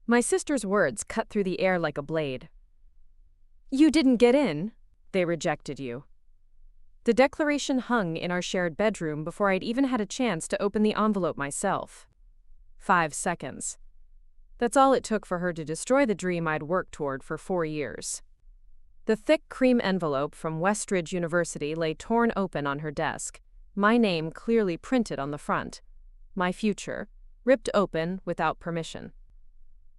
My sister's words cut through the air like a blade. You didn't get in. They rejected you. The declaration hung in our shared bedroom before I'd even had a chance to open the envelope myself. 5 seconds. That's all it took for her to destroy the dream I'd worked toward for 4 years. The thick cream envelope from Westridge University lay torn open on her desk, my name clearly printed on the front. My future, ripped open without permission.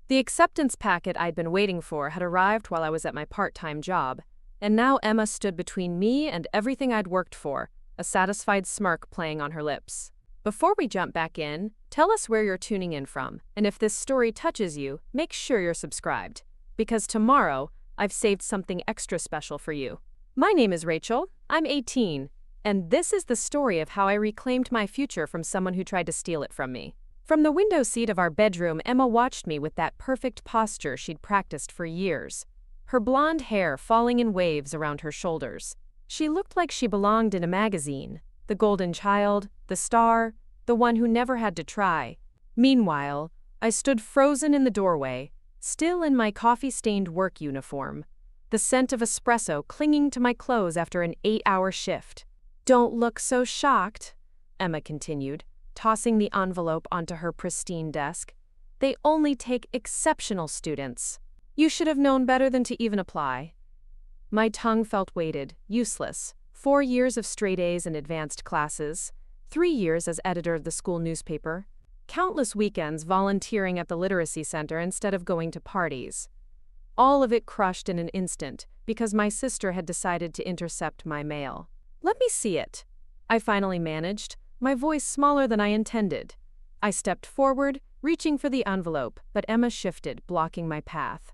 The acceptance packet I'd been waiting for had arrived while I was at my part-time job, and now Emma stood between me and everything I'd worked for, a satisfied smirk playing on her lips. Before we jump back in, tell us where you're tuning in from, and if this story touches you, make sure you're subscribed, because tomorrow, I've saved something extra special for you. My name is Rachel, I'm 18, and this is the story of how I reclaimed my future from someone who tried to steal it from me. From the window seat of our bedroom, Emma watched me with that perfect posture she'd practiced for years, her blonde hair falling in waves around her shoulders. She looked like she belonged in a magazine, the golden child, the star, the one who never had to try. Meanwhile, I stood frozen in the doorway, still in my coffee-stained work uniform, the scent of espresso clinging to my clothes after an 8-hour shift. Don't look so shocked, Emma continued, tossing the envelope onto her pristine desk. They only take exceptional students. You should have known better than to even apply. My tongue felt weighted, useless. 4 years of straight A's in advanced classes, 3 years as editor of the school newspaper, countless weekends volunteering at the literacy center instead of going to parties. All of it crushed in an instant because my sister had decided to intercept my mail. Let me see it, I finally managed, my voice smaller than I intended. I stepped forward, reaching for the envelope, but Emma shifted, blocking my path.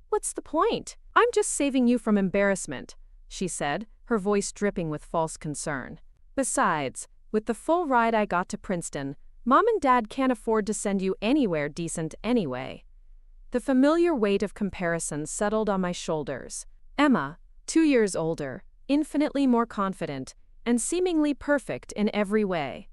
What's the point? I'm just saving you from embarrassment, she said, her voice dripping with false concern. Besides, with the full ride I got to Princeton, Mom and Dad can't afford to send you anywhere decent anyway. The familiar weight of comparison settled on my shoulders. Emma, 2 years older, infinitely more confident, and seemingly perfect in every way.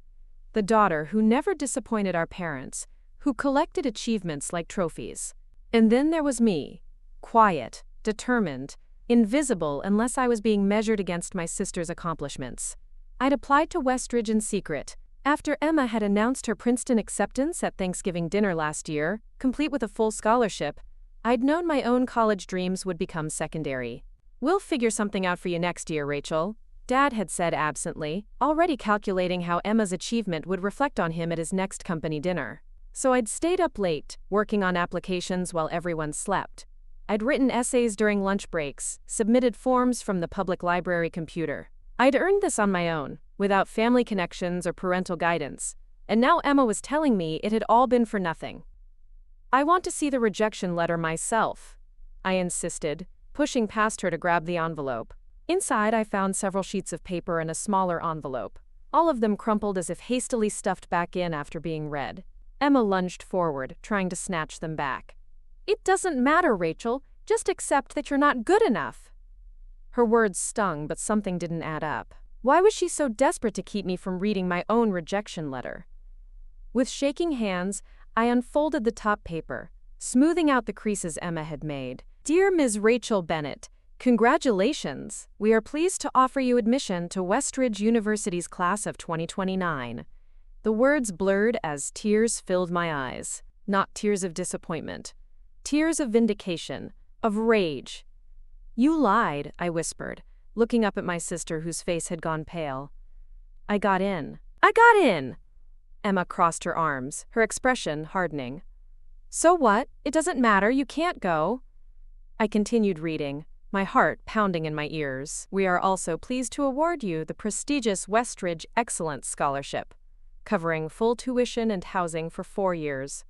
The daughter who never disappointed our parents, who collected achievements like trophies. And then there was me, quiet, determined, invisible unless I was being measured against my sister's accomplishments. I'd applied to Westridge in secret, after Emma had announced her Princeton acceptance at Thanksgiving dinner last year, complete with a full scholarship. I'd known my own college dreams would become secondary. We'll figure something out for you next year, Rachel, Dad had said absently, already calculating how Emma's achievement would reflect on him at his next company dinner. So I'd stayed up late, working on applications while everyone slept. I'd written essays during lunch breaks, submitted forms from the public library computer. I'd earned this on my own, without family connections or parental guidance, and now Emma was telling me it had all been for nothing. I want to see the rejection letter myself, I insisted, pushing past her to grab the envelope. Inside, I found several sheets of paper and a smaller envelope, all of them crumpled as if hastily stuffed back in after being read. Emma lunged forward, trying to snatch them back. It doesn't matter, Rachel. Just accept that you're not good enough. Her words stung, but something didn't add up. Why was she so desperate to keep me from reading my own rejection letter? With shaking hands, I unfolded the top paper, smoothing out the creases Emma had made. Dear Ms. Rachel Bennett, congratulations! We are pleased to offer you admission to Westridge University's class of 2029. The words blurred as tears filled my eyes. Not tears of disappointment. Tears of vindication, of rage. You lied, I whispered, looking up at my sister whose face had gone pale. I got in. I got in! Emma crossed her arms, her expression hardening. So what? It doesn't matter, you can't go. I continued reading, my heart pounding in my ears. We are also pleased to award you the prestigious Westridge Excellence Scholarship, covering full tuition and housing for 4 years.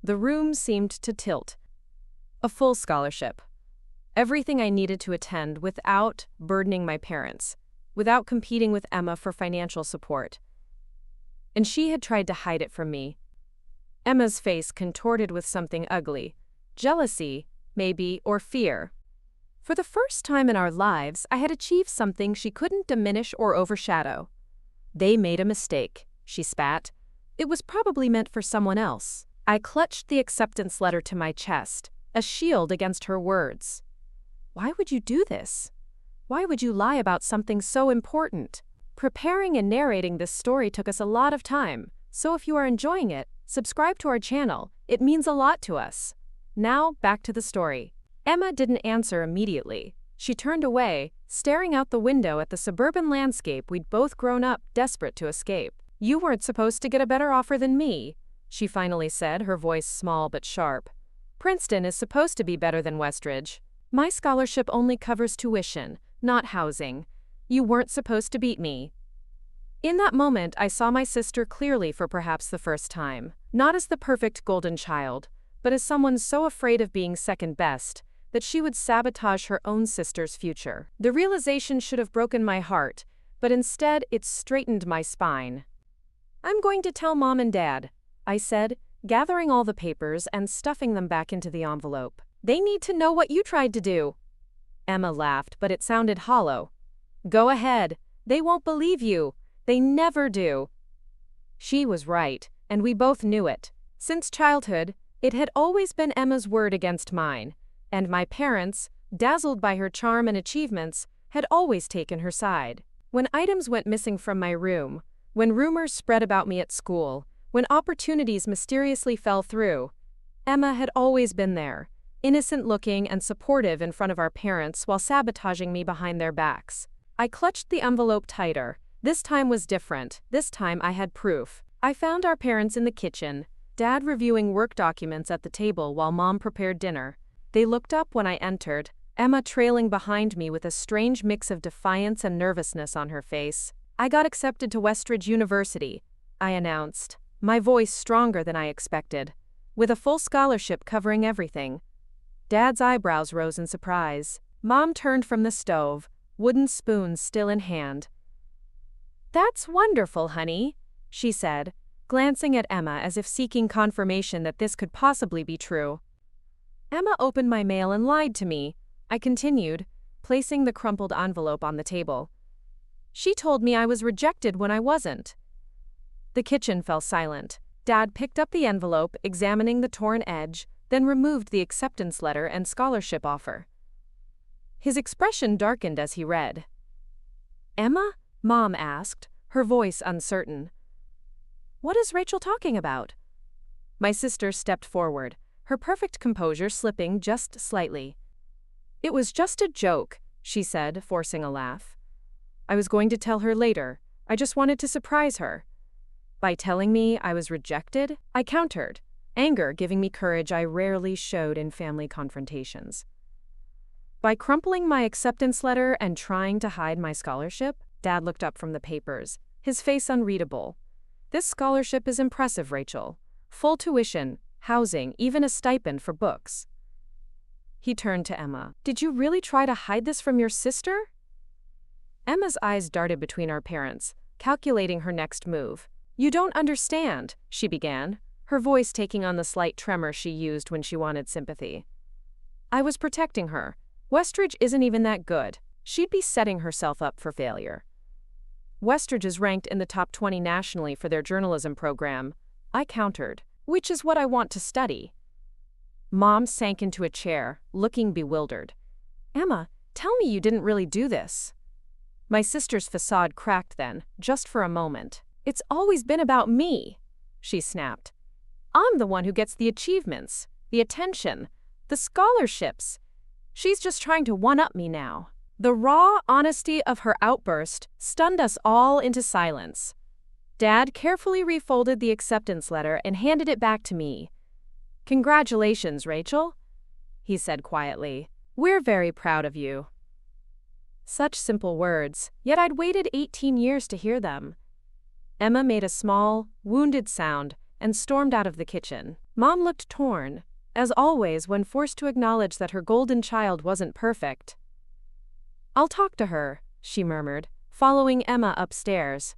The room seemed to tilt. A full scholarship. Everything I needed to attend without burdening my parents, without competing with Emma for financial support. And she had tried to hide it from me. Emma's face contorted with something ugly. Jealousy, maybe, or fear. For the first time in our lives, I had achieved something she couldn't diminish or overshadow. They made a mistake, she spat. It was probably meant for someone else. I clutched the acceptance letter to my chest, a shield against her words. Why would you do this? Why would you lie about something so important? Preparing and narrating this story took us a lot of time, so if you are enjoying it, subscribe to our channel. It means a lot to us. Now, back to the story. Emma didn't answer immediately. She turned away, staring out the window at the suburban landscape we'd both grown up desperate to escape. You weren't supposed to get a better offer than me, she finally said, her voice small but sharp. Princeton is supposed to be better than Westridge. My scholarship only covers tuition, not housing. You weren't supposed to beat me. In that moment, I saw my sister clearly for perhaps the first time. Not as the perfect golden child, but as someone so afraid of being second best that she would sabotage her own sister's future. The realization should have broken my heart, but instead it straightened my spine. I'm going to tell Mom and Dad, I said, gathering all the papers and stuffing them back into the envelope. They need to know what you tried to do. Emma laughed, but it sounded hollow. Go ahead. They won't believe you. They never do. She was right, and we both knew it. Since childhood, it had always been Emma's word against mine, and my parents, dazzled by her charm and achievements, had always taken her side. When items went missing from my room, when rumors spread about me at school, when opportunities mysteriously fell through, Emma had always been there, innocent-looking and supportive in front of our parents while sabotaging me behind their backs. I clutched the envelope tighter. This time was different. This time I had proof. I found our parents in the kitchen, Dad reviewing work documents at the table while Mom prepared dinner. They looked up when I entered, Emma trailing behind me with a strange mix of defiance and nervousness on her face. I got accepted to Westridge University, I announced, my voice stronger than I expected, with a full scholarship covering everything. Dad's eyebrows rose in surprise. Mom turned from the stove, wooden spoons still in hand. That's wonderful, honey, she said, glancing at Emma as if seeking confirmation that this could possibly be true. Emma opened my mail and lied to me, I continued, placing the crumpled envelope on the table. She told me I was rejected when I wasn't. The kitchen fell silent. Dad picked up the envelope, examining the torn edge, then removed the acceptance letter and scholarship offer. His expression darkened as he read. Emma? Mom asked, her voice uncertain. What is Rachel talking about? My sister stepped forward, her perfect composure slipping just slightly. It was just a joke, she said, forcing a laugh. I was going to tell her later. I just wanted to surprise her. By telling me I was rejected, I countered, anger giving me courage I rarely showed in family confrontations. By crumpling my acceptance letter and trying to hide my scholarship, Dad looked up from the papers, his face unreadable. This scholarship is impressive, Rachel. Full tuition, housing, even a stipend for books. He turned to Emma. Did you really try to hide this from your sister? Emma's eyes darted between our parents, calculating her next move. You don't understand, she began, her voice taking on the slight tremor she used when she wanted sympathy. I was protecting her. Westridge isn't even that good. She'd be setting herself up for failure. Westridge is ranked in the top 20 nationally for their journalism program, I countered, which is what I want to study. Mom sank into a chair, looking bewildered. Emma, tell me you didn't really do this. My sister's facade cracked then, just for a moment. It's always been about me, she snapped. I'm the one who gets the achievements, the attention, the scholarships. She's just trying to one-up me now. The raw honesty of her outburst stunned us all into silence. Dad carefully refolded the acceptance letter and handed it back to me. Congratulations, Rachel, he said quietly. We're very proud of you. Such simple words, yet I'd waited 18 years to hear them. Emma made a small, wounded sound and stormed out of the kitchen. Mom looked torn, as always when forced to acknowledge that her golden child wasn't perfect. I'll talk to her, she murmured, following Emma upstairs.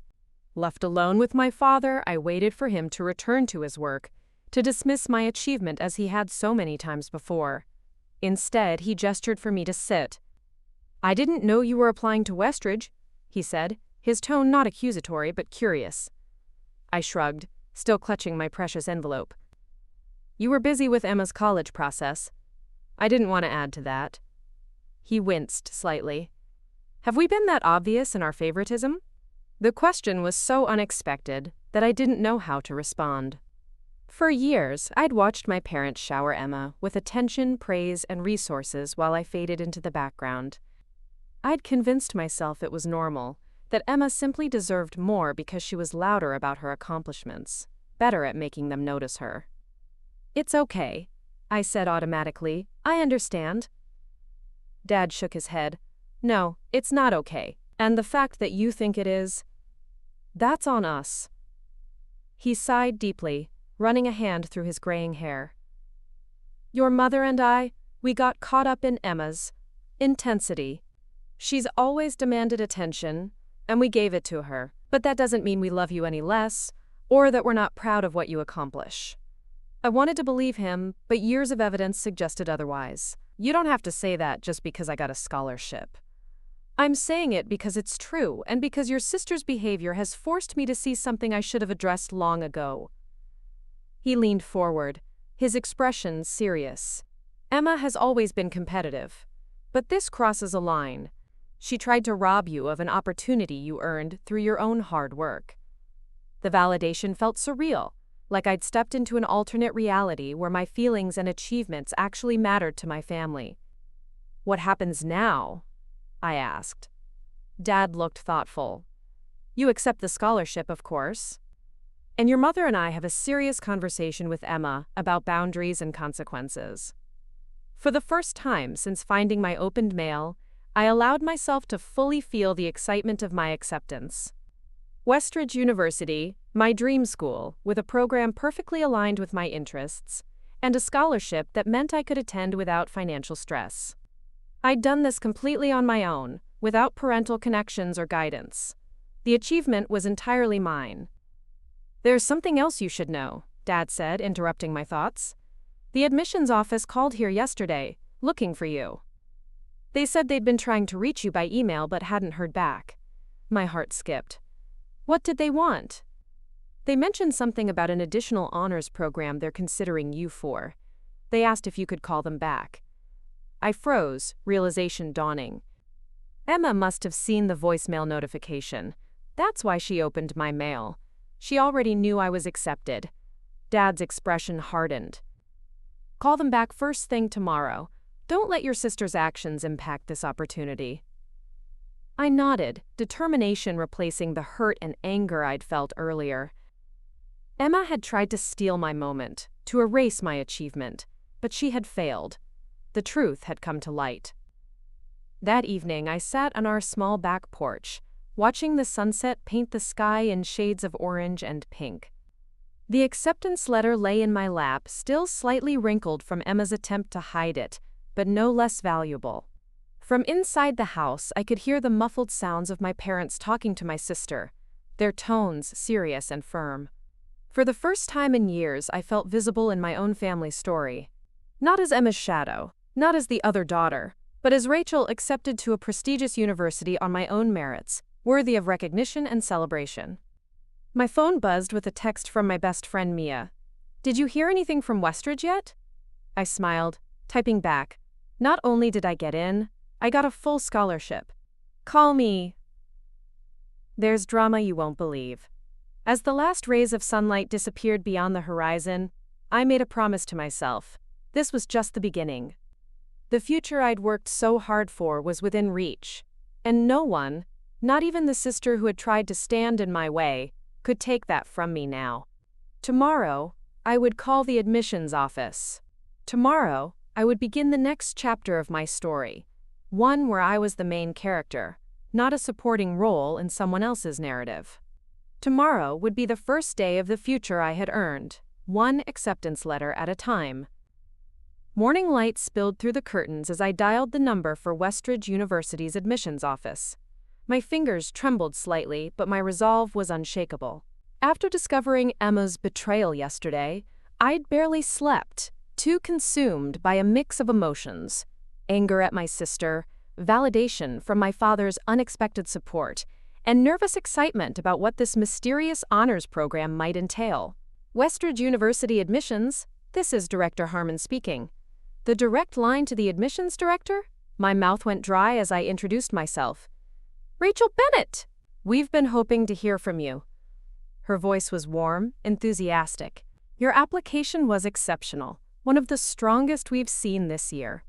Left alone with my father, I waited for him to return to his work, to dismiss my achievement as he had so many times before. Instead, he gestured for me to sit. I didn't know you were applying to Westridge, he said, his tone not accusatory but curious. I shrugged, still clutching my precious envelope. You were busy with Emma's college process. I didn't want to add to that. He winced slightly. Have we been that obvious in our favoritism? The question was so unexpected that I didn't know how to respond. For years, I'd watched my parents shower Emma with attention, praise, and resources while I faded into the background. I'd convinced myself it was normal, that Emma simply deserved more because she was louder about her accomplishments, better at making them notice her. It's okay, I said automatically. I understand. Dad shook his head. No, it's not okay, and the fact that you think it is, that's on us. He sighed deeply, running a hand through his graying hair. Your mother and I, we got caught up in Emma's intensity. She's always demanded attention, and we gave it to her, but that doesn't mean we love you any less, or that we're not proud of what you accomplish. I wanted to believe him, but years of evidence suggested otherwise. You don't have to say that just because I got a scholarship. I'm saying it because it's true, and because your sister's behavior has forced me to see something I should have addressed long ago. He leaned forward, his expression serious. Emma has always been competitive, but this crosses a line. She tried to rob you of an opportunity you earned through your own hard work. The validation felt surreal, like I'd stepped into an alternate reality where my feelings and achievements actually mattered to my family. What happens now? I asked. Dad looked thoughtful. You accept the scholarship, of course. And your mother and I have a serious conversation with Emma about boundaries and consequences. For the first time since finding my opened mail, I allowed myself to fully feel the excitement of my acceptance. Westridge University, my dream school, with a program perfectly aligned with my interests, and a scholarship that meant I could attend without financial stress. I'd done this completely on my own, without parental connections or guidance. The achievement was entirely mine. There's something else you should know, Dad said, interrupting my thoughts. The admissions office called here yesterday, looking for you. They said they'd been trying to reach you by email but hadn't heard back. My heart skipped. What did they want? They mentioned something about an additional honors program they're considering you for. They asked if you could call them back. I froze, realization dawning. Emma must have seen the voicemail notification. That's why she opened my mail. She already knew I was accepted. Dad's expression hardened. Call them back first thing tomorrow. Don't let your sister's actions impact this opportunity. I nodded, determination replacing the hurt and anger I'd felt earlier. Emma had tried to steal my moment, to erase my achievement, but she had failed. The truth had come to light. That evening, I sat on our small back porch, watching the sunset paint the sky in shades of orange and pink. The acceptance letter lay in my lap, still slightly wrinkled from Emma's attempt to hide it, but no less valuable. From inside the house, I could hear the muffled sounds of my parents talking to my sister, their tones serious and firm. For the first time in years, I felt visible in my own family story. Not as Emma's shadow, not as the other daughter, but as Rachel accepted to a prestigious university on my own merits, worthy of recognition and celebration. My phone buzzed with a text from my best friend Mia. Did you hear anything from Westridge yet? I smiled, typing back. Not only did I get in, I got a full scholarship. Call me. There's drama you won't believe. As the last rays of sunlight disappeared beyond the horizon, I made a promise to myself. This was just the beginning. The future I'd worked so hard for was within reach, and no one, not even the sister who had tried to stand in my way, could take that from me now. Tomorrow, I would call the admissions office. Tomorrow, I would begin the next chapter of my story, one where I was the main character, not a supporting role in someone else's narrative. Tomorrow would be the first day of the future I had earned, one acceptance letter at a time. Morning light spilled through the curtains as I dialed the number for Westridge University's admissions office. My fingers trembled slightly, but my resolve was unshakable. After discovering Emma's betrayal yesterday, I'd barely slept, too consumed by a mix of emotions: anger at my sister, validation from my father's unexpected support, and nervous excitement about what this mysterious honors program might entail. Westridge University admissions, This is Director Harmon speaking. The direct line to the admissions director? My mouth went dry as I introduced myself. Rachel Bennett! We've been hoping to hear from you. Her voice was warm, enthusiastic. Your application was exceptional, one of the strongest we've seen this year.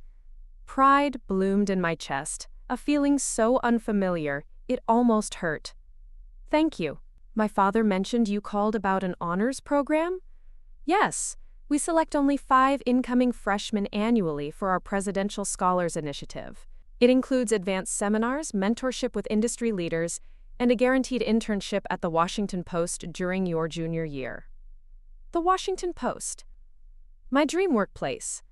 Pride bloomed in my chest, a feeling so unfamiliar, it almost hurt. Thank you. My father mentioned you called about an honors program? Yes, we select only 5 incoming freshmen annually for our Presidential Scholars Initiative. It includes advanced seminars, mentorship with industry leaders, and a guaranteed internship at the Washington Post during your junior year. The Washington Post. My dream workplace.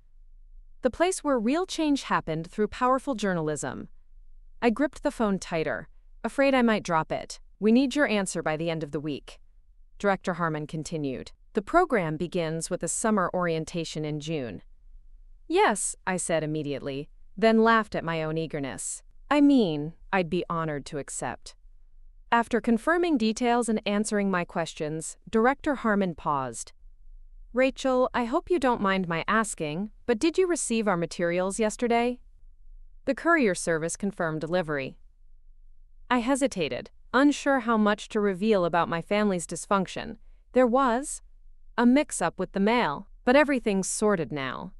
The place where real change happened through powerful journalism. I gripped the phone tighter, afraid I might drop it. We need your answer by the end of the week. Director Harmon continued. The program begins with a summer orientation in June. Yes, I said immediately, then laughed at my own eagerness. I mean, I'd be honored to accept. After confirming details and answering my questions, Director Harmon paused. Rachel, I hope you don't mind my asking, but did you receive our materials yesterday? The courier service confirmed delivery. I hesitated, unsure how much to reveal about my family's dysfunction. There was a mix-up with the mail, but everything's sorted now.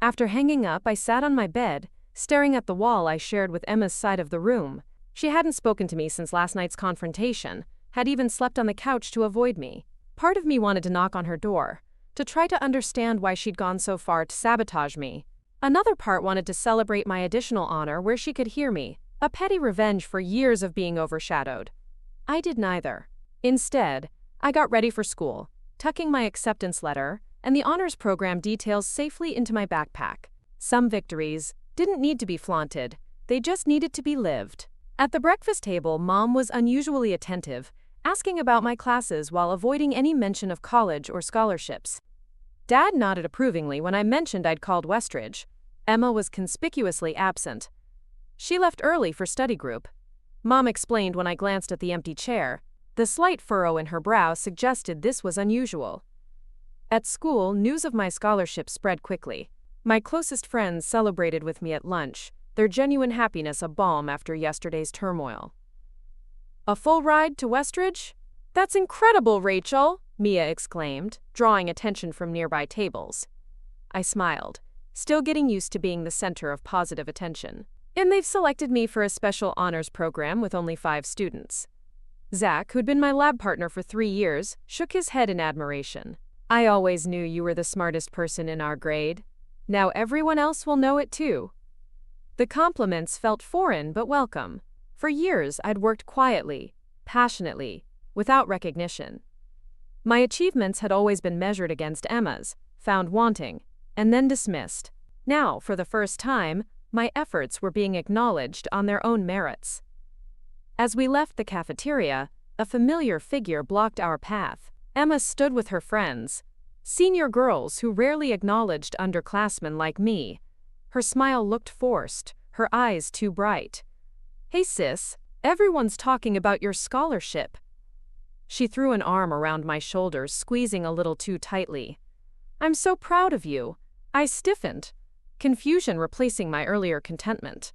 After hanging up, I sat on my bed, staring at the wall I shared with Emma's side of the room. She hadn't spoken to me since last night's confrontation, had even slept on the couch to avoid me. Part of me wanted to knock on her door, to try to understand why she'd gone so far to sabotage me. Another part wanted to celebrate my additional honor where she could hear me, a petty revenge for years of being overshadowed. I did neither. Instead, I got ready for school, tucking my acceptance letter and the honors program details safely into my backpack. Some victories didn't need to be flaunted, they just needed to be lived. At the breakfast table, Mom was unusually attentive, asking about my classes while avoiding any mention of college or scholarships. Dad nodded approvingly when I mentioned I'd called Westridge. Emma was conspicuously absent. She left early for study group. Mom explained when I glanced at the empty chair. The slight furrow in her brow suggested this was unusual. At school, news of my scholarship spread quickly. My closest friends celebrated with me at lunch, their genuine happiness a balm after yesterday's turmoil. A full ride to Westridge? That's incredible, Rachel, Mia exclaimed, drawing attention from nearby tables. I smiled, still getting used to being the center of positive attention. And they've selected me for a special honors program with only 5 students. Zach, who'd been my lab partner for 3 years, shook his head in admiration. I always knew you were the smartest person in our grade. Now everyone else will know it too. The compliments felt foreign but welcome. For years, I'd worked quietly, passionately, without recognition. My achievements had always been measured against Emma's, found wanting, and then dismissed. Now, for the first time, my efforts were being acknowledged on their own merits. As we left the cafeteria, a familiar figure blocked our path. Emma stood with her friends, senior girls who rarely acknowledged underclassmen like me. Her smile looked forced, her eyes too bright. Hey sis, everyone's talking about your scholarship. She threw an arm around my shoulders, squeezing a little too tightly. I'm so proud of you. I stiffened, confusion replacing my earlier contentment.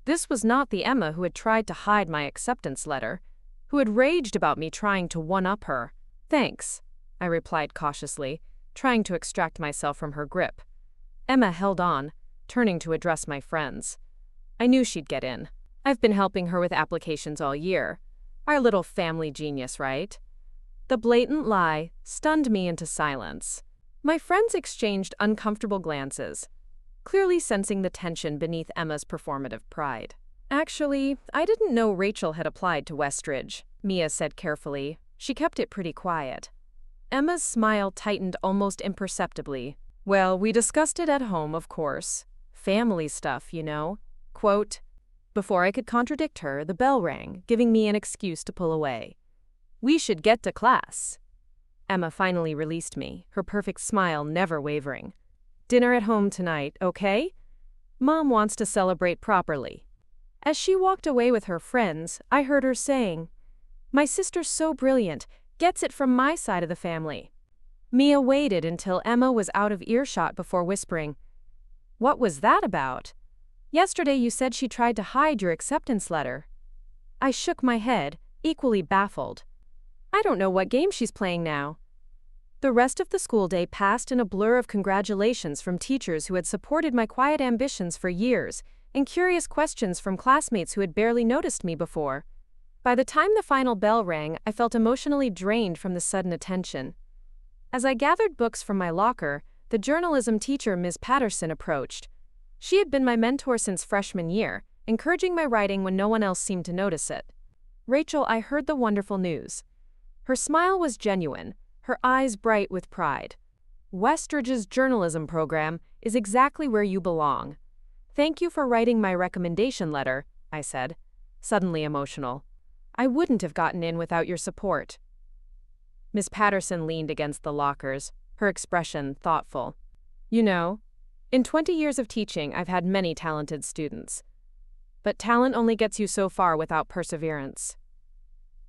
This was not the Emma who had tried to hide my acceptance letter, who had raged about me trying to one-up her. Thanks, I replied cautiously, trying to extract myself from her grip. Emma held on, turning to address my friends. I knew she'd get in. I've been helping her with applications all year. Our little family genius, right? The blatant lie stunned me into silence. My friends exchanged uncomfortable glances, clearly sensing the tension beneath Emma's performative pride. Actually, I didn't know Rachel had applied to Westridge, Mia said carefully. She kept it pretty quiet. Emma's smile tightened almost imperceptibly. Well, we discussed it at home, of course. Family stuff, you know. Quote. Before I could contradict her, the bell rang, giving me an excuse to pull away. We should get to class. Emma finally released me, her perfect smile never wavering. Dinner at home tonight, okay? Mom wants to celebrate properly. As she walked away with her friends, I heard her saying, My sister's so brilliant, gets it from my side of the family. Mia waited until Emma was out of earshot before whispering, "What was that about? Yesterday you said she tried to hide your acceptance letter." I shook my head, equally baffled. "I don't know what game she's playing now." The rest of the school day passed in a blur of congratulations from teachers who had supported my quiet ambitions for years, and curious questions from classmates who had barely noticed me before. By the time the final bell rang, I felt emotionally drained from the sudden attention. As I gathered books from my locker, the journalism teacher, Ms. Patterson, approached. She had been my mentor since freshman year, encouraging my writing when no one else seemed to notice it. "Rachel, I heard the wonderful news." Her smile was genuine, her eyes bright with pride. "Westridge's journalism program is exactly where you belong." "Thank you for writing my recommendation letter," I said, suddenly emotional. "I wouldn't have gotten in without your support." Miss Patterson leaned against the lockers, her expression thoughtful. "You know, in 20 years of teaching, I've had many talented students. But talent only gets you so far without perseverance."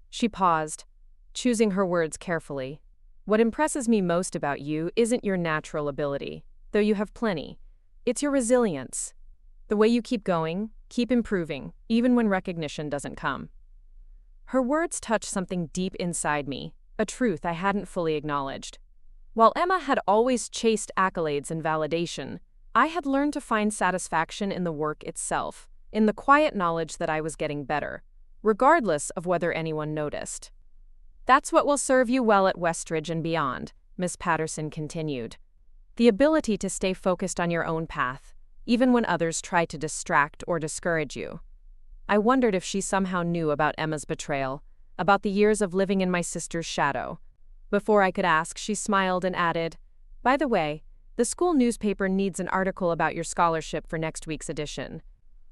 She paused, choosing her words carefully. "What impresses me most about you isn't your natural ability, though you have plenty. It's your resilience. The way you keep going, keep improving, even when recognition doesn't come." Her words touched something deep inside me, a truth I hadn't fully acknowledged. While Emma had always chased accolades and validation, I had learned to find satisfaction in the work itself, in the quiet knowledge that I was getting better, regardless of whether anyone noticed. "That's what will serve you well at Westridge and beyond," Miss Patterson continued. "The ability to stay focused on your own path, even when others try to distract or discourage you." I wondered if she somehow knew about Emma's betrayal, about the years of living in my sister's shadow. Before I could ask, she smiled and added, "By the way, the school newspaper needs an article about your scholarship for next week's edition.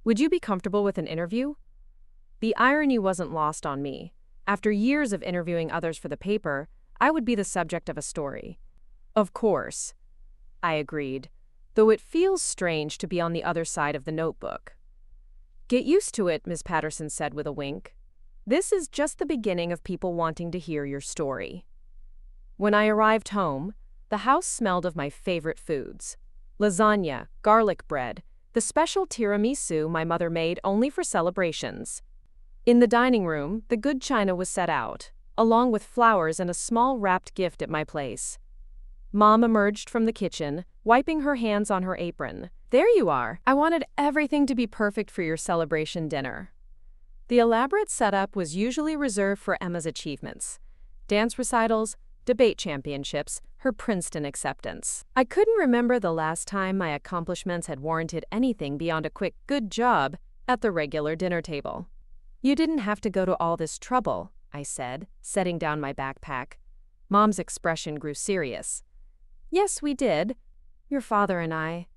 Would you be comfortable with an interview?" The irony wasn't lost on me. After years of interviewing others for the paper, I would be the subject of a story. "Of course," I agreed, though it feels strange to be on the other side of the notebook. "Get used to it," Ms. Patterson said with a wink. "This is just the beginning of people wanting to hear your story." When I arrived home, the house smelled of my favorite foods: lasagna, garlic bread, the special tiramisu my mother made only for celebrations. In the dining room, the good china was set out, along with flowers and a small wrapped gift at my place. Mom emerged from the kitchen, wiping her hands on her apron. "There you are. I wanted everything to be perfect for your celebration dinner." The elaborate setup was usually reserved for Emma's achievements: dance recitals, debate championships, her Princeton acceptance. I couldn't remember the last time my accomplishments had warranted anything beyond a quick "good job" at the regular dinner table. "You didn't have to go to all this trouble," I said, setting down my backpack. Mom's expression grew serious. "Yes, we did. Your father and I.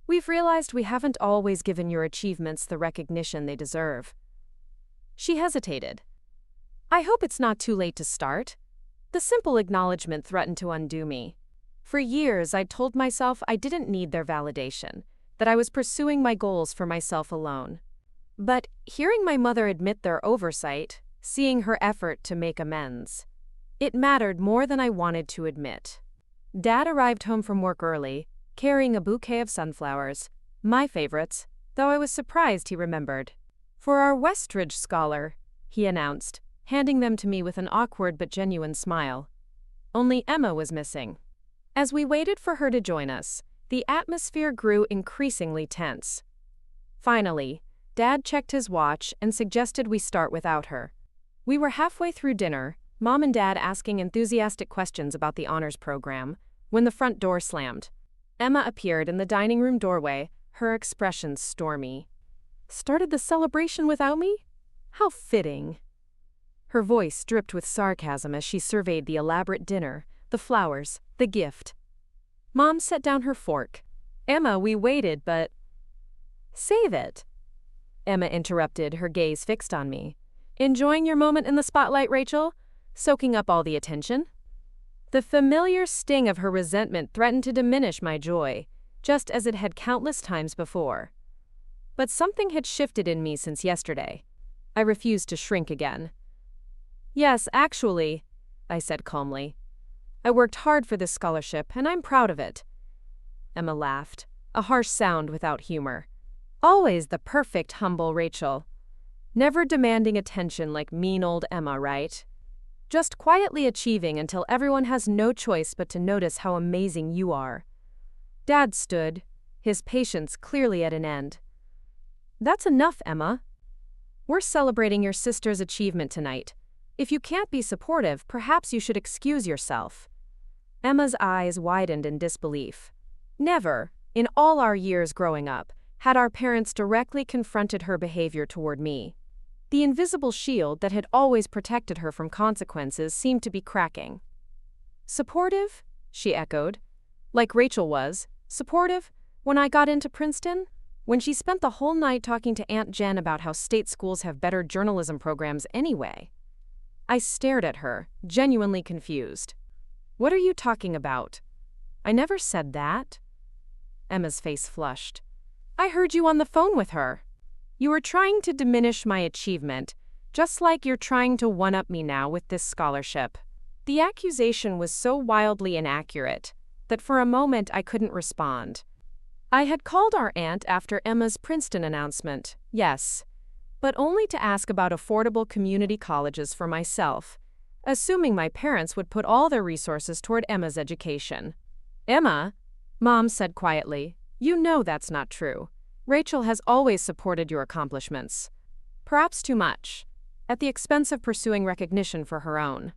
We've realized we haven't always given your achievements the recognition they deserve." She hesitated. "I hope it's not too late to start." The simple acknowledgement threatened to undo me. For years, I'd told myself I didn't need their validation, that I was pursuing my goals for myself alone. But hearing my mother admit their oversight, seeing her effort to make amends, it mattered more than I wanted to admit. Dad arrived home from work early, carrying a bouquet of sunflowers, my favorites, though I was surprised he remembered. "For our Westridge scholar," he announced, handing them to me with an awkward but genuine smile. Only Emma was missing. As we waited for her to join us, the atmosphere grew increasingly tense. Finally, Dad checked his watch and suggested we start without her. We were halfway through dinner, Mom and Dad asking enthusiastic questions about the honors program, when the front door slammed. Emma appeared in the dining room doorway, her expression stormy. "Started the celebration without me? How fitting." Her voice dripped with sarcasm as she surveyed the elaborate dinner, the flowers, the gift. Mom set down her fork. "Emma, we waited, but—" "Save it," Emma interrupted, her gaze fixed on me. "Enjoying your moment in the spotlight, Rachel? Soaking up all the attention?" The familiar sting of her resentment threatened to diminish my joy, just as it had countless times before. But something had shifted in me since yesterday. I refused to shrink again. "Yes, actually," I said calmly. I worked hard for this scholarship, and I'm proud of it. Emma laughed, a harsh sound without humor. Always the perfect, humble Rachel. Never demanding attention like mean old Emma, right? Just quietly achieving until everyone has no choice but to notice how amazing you are. Dad stood, his patience clearly at an end. That's enough, Emma. We're celebrating your sister's achievement tonight. If you can't be supportive, perhaps you should excuse yourself. Emma's eyes widened in disbelief. Never, in all our years growing up, had our parents directly confronted her behavior toward me. The invisible shield that had always protected her from consequences seemed to be cracking. Supportive? She echoed. Like Rachel was. Supportive? When I got into Princeton? When she spent the whole night talking to Aunt Jen about how state schools have better journalism programs anyway. I stared at her, genuinely confused. What are you talking about? I never said that. Emma's face flushed. I heard you on the phone with her. You were trying to diminish my achievement, just like you're trying to one-up me now with this scholarship. The accusation was so wildly inaccurate that for a moment I couldn't respond. I had called our aunt after Emma's Princeton announcement, yes, but only to ask about affordable community colleges for myself, assuming my parents would put all their resources toward Emma's education. Emma, Mom said quietly, you know that's not true. Rachel has always supported your accomplishments. Perhaps too much, at the expense of pursuing recognition for her own.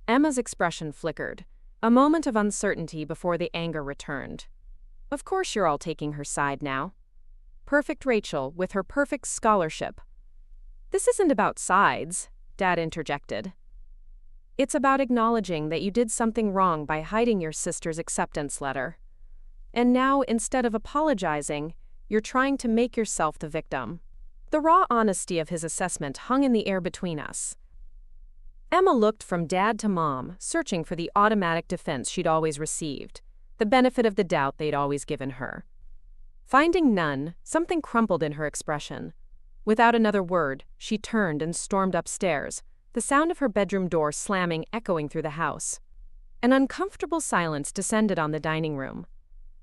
Emma's expression flickered, a moment of uncertainty before the anger returned. Of course you're all taking her side now. Perfect Rachel with her perfect scholarship. This isn't about sides, Dad interjected. It's about acknowledging that you did something wrong by hiding your sister's acceptance letter. And now, instead of apologizing, you're trying to make yourself the victim. The raw honesty of his assessment hung in the air between us. Emma looked from Dad to Mom, searching for the automatic defense she'd always received, the benefit of the doubt they'd always given her. Finding none, something crumpled in her expression. Without another word, she turned and stormed upstairs, the sound of her bedroom door slamming echoing through the house. An uncomfortable silence descended on the dining room.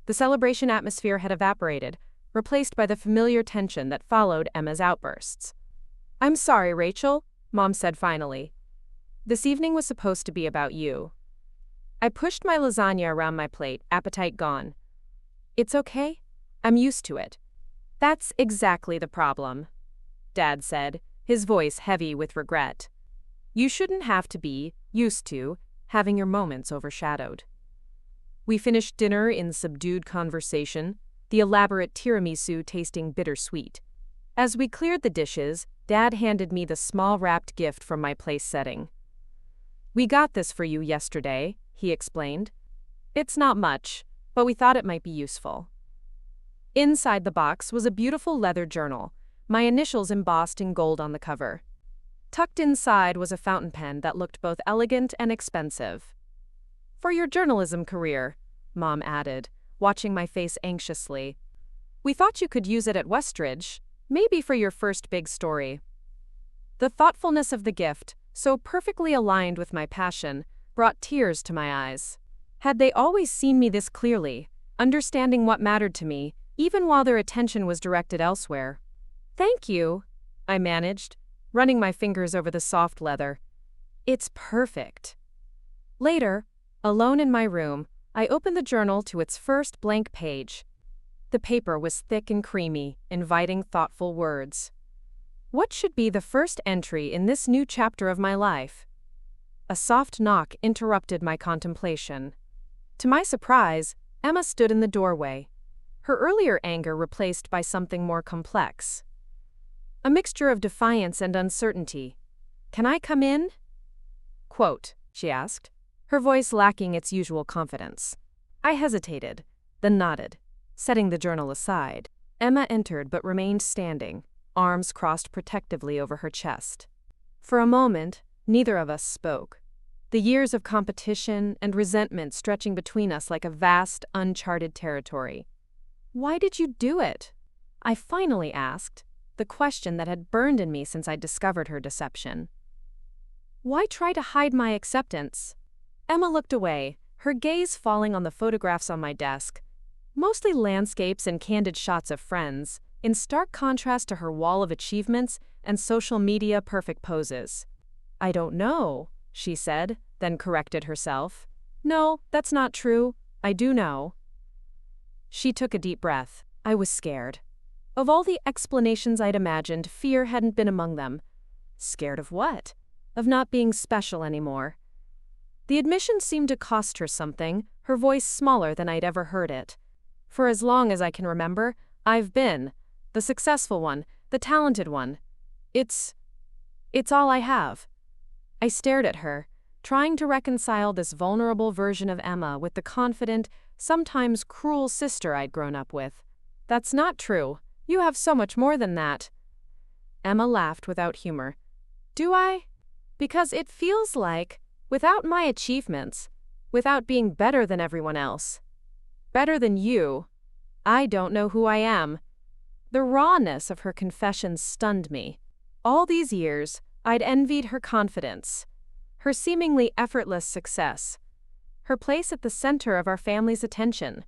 The celebration atmosphere had evaporated, replaced by the familiar tension that followed Emma's outbursts. I'm sorry, Rachel, Mom said finally. This evening was supposed to be about you. I pushed my lasagna around my plate, appetite gone. It's okay. I'm used to it. That's exactly the problem, Dad said, his voice heavy with regret. You shouldn't have to be used to having your moments overshadowed. We finished dinner in subdued conversation, the elaborate tiramisu tasting bittersweet. As we cleared the dishes, Dad handed me the small wrapped gift from my place setting. We got this for you yesterday, he explained. It's not much, but we thought it might be useful. Inside the box was a beautiful leather journal, my initials embossed in gold on the cover. Tucked inside was a fountain pen that looked both elegant and expensive. For your journalism career, Mom added, watching my face anxiously. We thought you could use it at Westridge, maybe for your first big story. The thoughtfulness of the gift, so perfectly aligned with my passion, brought tears to my eyes. Had they always seen me this clearly, understanding what mattered to me, even while their attention was directed elsewhere? Thank you, I managed, running my fingers over the soft leather. It's perfect. Later, alone in my room, I opened the journal to its first blank page. The paper was thick and creamy, inviting thoughtful words. What should be the first entry in this new chapter of my life? A soft knock interrupted my contemplation. To my surprise, Emma stood in the doorway, her earlier anger replaced by something more complex. A mixture of defiance and uncertainty. Can I come in? Quote, she asked, her voice lacking its usual confidence. I hesitated, then nodded, setting the journal aside. Emma entered but remained standing, arms crossed protectively over her chest. For a moment, neither of us spoke, the years of competition and resentment stretching between us like a vast, uncharted territory. Why did you do it? I finally asked, the question that had burned in me since I discovered her deception. Why try to hide my acceptance? Emma looked away, her gaze falling on the photographs on my desk. Mostly landscapes and candid shots of friends, in stark contrast to her wall of achievements and social media perfect poses. "I don't know," she said, then corrected herself. "No, that's not true. I do know." She took a deep breath. I was scared. Of all the explanations I'd imagined, fear hadn't been among them. Scared of what? Of not being special anymore. The admission seemed to cost her something, her voice smaller than I'd ever heard it. For as long as I can remember, I've been the successful one, the talented one. It's all I have. I stared at her, trying to reconcile this vulnerable version of Emma with the confident, sometimes cruel sister I'd grown up with. "That's not true. You have so much more than that." Emma laughed without humor. "Do I? Because it feels like, without my achievements, without being better than everyone else, better than you, I don't know who I am." The rawness of her confession stunned me. All these years, I'd envied her confidence, her seemingly effortless success, her place at the center of our family's attention.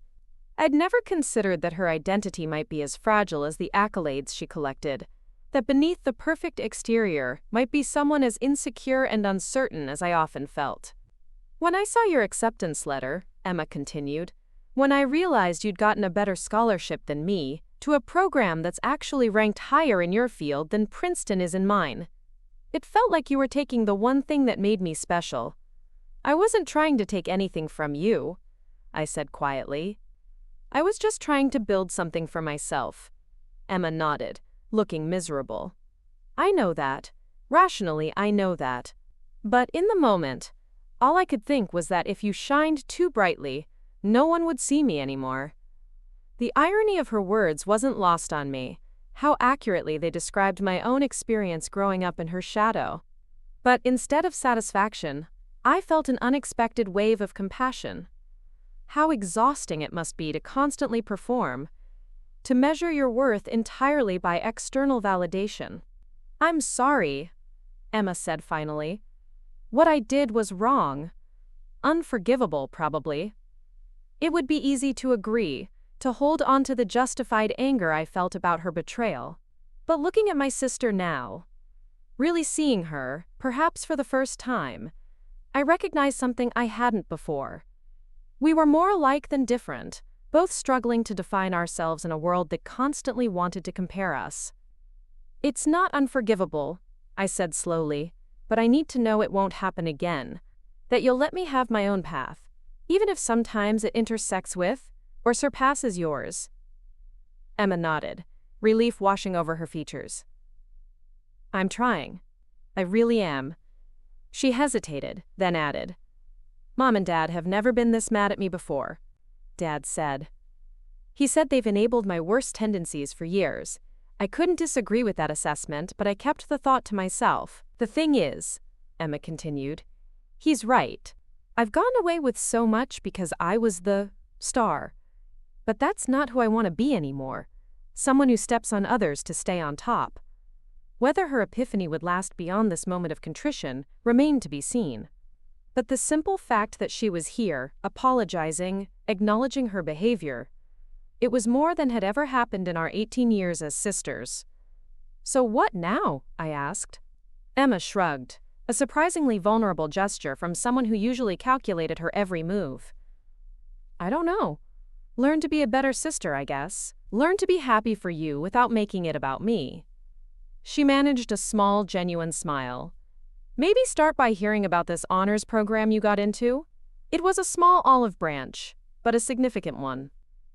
I'd never considered that her identity might be as fragile as the accolades she collected, that beneath the perfect exterior might be someone as insecure and uncertain as I often felt. "When I saw your acceptance letter," Emma continued, "when I realized you'd gotten a better scholarship than me, to a program that's actually ranked higher in your field than Princeton is in mine, it felt like you were taking the one thing that made me special. I wasn't trying to take anything from you," I said quietly. "I was just trying to build something for myself." Emma nodded, looking miserable. "I know that. Rationally, I know that. But in the moment, all I could think was that if you shined too brightly, no one would see me anymore." The irony of her words wasn't lost on me, how accurately they described my own experience growing up in her shadow. But instead of satisfaction, I felt an unexpected wave of compassion. How exhausting it must be to constantly perform, to measure your worth entirely by external validation. "I'm sorry," Emma said finally. "What I did was wrong. Unforgivable, probably." It would be easy to agree, to hold on to the justified anger I felt about her betrayal. But looking at my sister now, really seeing her, perhaps for the first time, I recognized something I hadn't before. We were more alike than different, both struggling to define ourselves in a world that constantly wanted to compare us. "It's not unforgivable," I said slowly, "but I need to know it won't happen again, that you'll let me have my own path, even if sometimes it intersects with or surpasses yours." Emma nodded, relief washing over her features. "I'm trying. I really am." She hesitated, then added, "Mom and Dad have never been this mad at me before." Dad said. "He said they've enabled my worst tendencies for years." I couldn't disagree with that assessment, but I kept the thought to myself. "The thing is," Emma continued, "he's right. I've gotten away with so much because I was the star. But that's not who I want to be anymore. Someone who steps on others to stay on top." Whether her epiphany would last beyond this moment of contrition remained to be seen. But the simple fact that she was here, apologizing, acknowledging her behavior, it was more than had ever happened in our 18 years as sisters. "So what now?" I asked. Emma shrugged, a surprisingly vulnerable gesture from someone who usually calculated her every move. "I don't know. Learn to be a better sister, I guess. Learn to be happy for you without making it about me." She managed a small, genuine smile. "Maybe start by hearing about this honors program you got into." It was a small olive branch, but a significant one.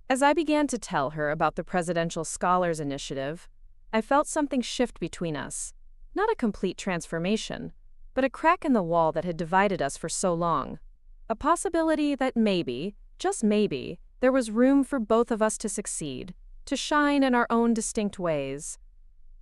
As I began to tell her about the Presidential Scholars Initiative, I felt something shift between us. Not a complete transformation, but a crack in the wall that had divided us for so long. A possibility that maybe, just maybe, there was room for both of us to succeed, to shine in our own distinct ways.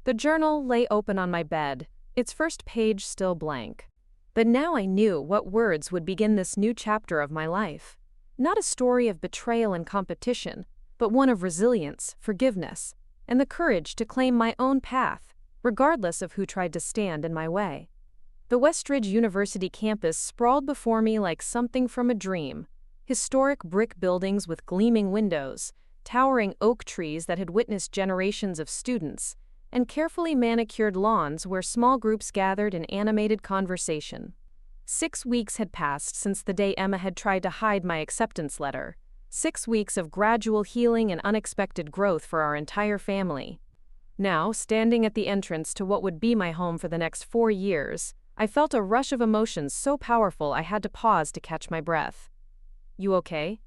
The journal lay open on my bed, its first page still blank. But now I knew what words would begin this new chapter of my life. Not a story of betrayal and competition, but one of resilience, forgiveness, and the courage to claim my own path, regardless of who tried to stand in my way. The Westridge University campus sprawled before me like something from a dream. Historic brick buildings with gleaming windows, towering oak trees that had witnessed generations of students, and carefully manicured lawns where small groups gathered in animated conversation. 6 weeks had passed since the day Emma had tried to hide my acceptance letter. 6 weeks of gradual healing and unexpected growth for our entire family. Now, standing at the entrance to what would be my home for the next 4 years, I felt a rush of emotions so powerful I had to pause to catch my breath. "You okay?"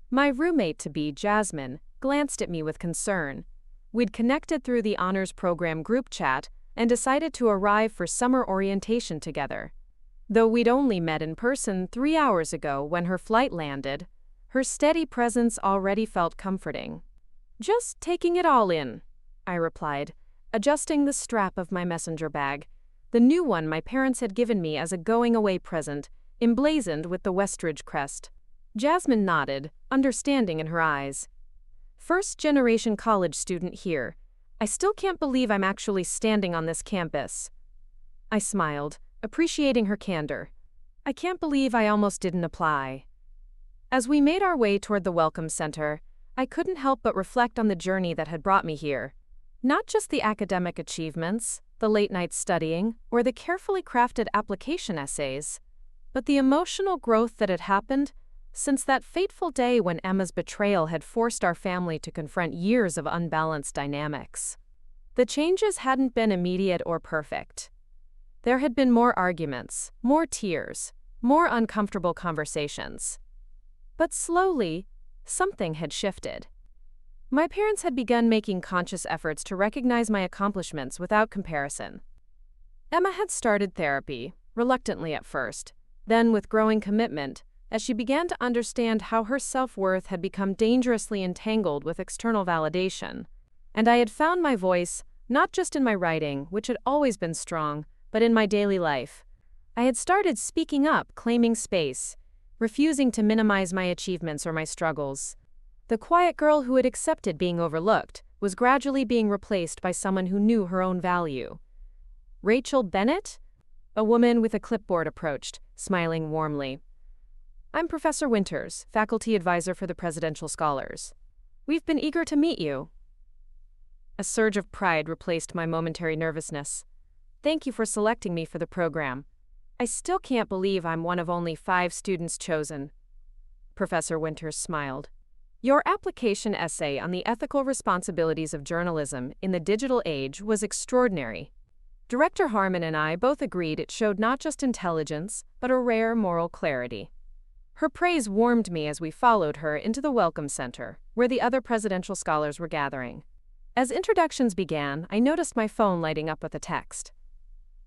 My roommate-to-be, Jasmine, glanced at me with concern. We'd connected through the honors program group chat and decided to arrive for summer orientation together. Though we'd only met in person 3 hours ago when her flight landed, her steady presence already felt comforting. "Just taking it all in," I replied, adjusting the strap of my messenger bag, the new one my parents had given me as a going-away present, emblazoned with the Westridge crest. Jasmine nodded, understanding in her eyes. "First-generation college student here. I still can't believe I'm actually standing on this campus." I smiled, appreciating her candor. "I can't believe I almost didn't apply." As we made our way toward the Welcome Center, I couldn't help but reflect on the journey that had brought me here. Not just the academic achievements, the late-night studying, or the carefully crafted application essays, but the emotional growth that had happened since that fateful day when Emma's betrayal had forced our family to confront years of unbalanced dynamics. The changes hadn't been immediate or perfect. There had been more arguments, more tears, more uncomfortable conversations. But slowly, something had shifted. My parents had begun making conscious efforts to recognize my accomplishments without comparison. Emma had started therapy, reluctantly at first, then with growing commitment, as she began to understand how her self-worth had become dangerously entangled with external validation. And I had found my voice, not just in my writing, which had always been strong, but in my daily life. I had started speaking up, claiming space, refusing to minimize my achievements or my struggles. The quiet girl who had accepted being overlooked was gradually being replaced by someone who knew her own value. "Rachel Bennett?" A woman with a clipboard approached, smiling warmly. "I'm Professor Winters, faculty advisor for the Presidential Scholars. We've been eager to meet you." A surge of pride replaced my momentary nervousness. "Thank you for selecting me for the program. I still can't believe I'm one of only 5 students chosen." Professor Winters smiled. "Your application essay on the ethical responsibilities of journalism in the digital age was extraordinary. Director Harmon and I both agreed it showed not just intelligence, but a rare moral clarity." Her praise warmed me as we followed her into the Welcome Center, where the other presidential scholars were gathering. As introductions began, I noticed my phone lighting up with a text.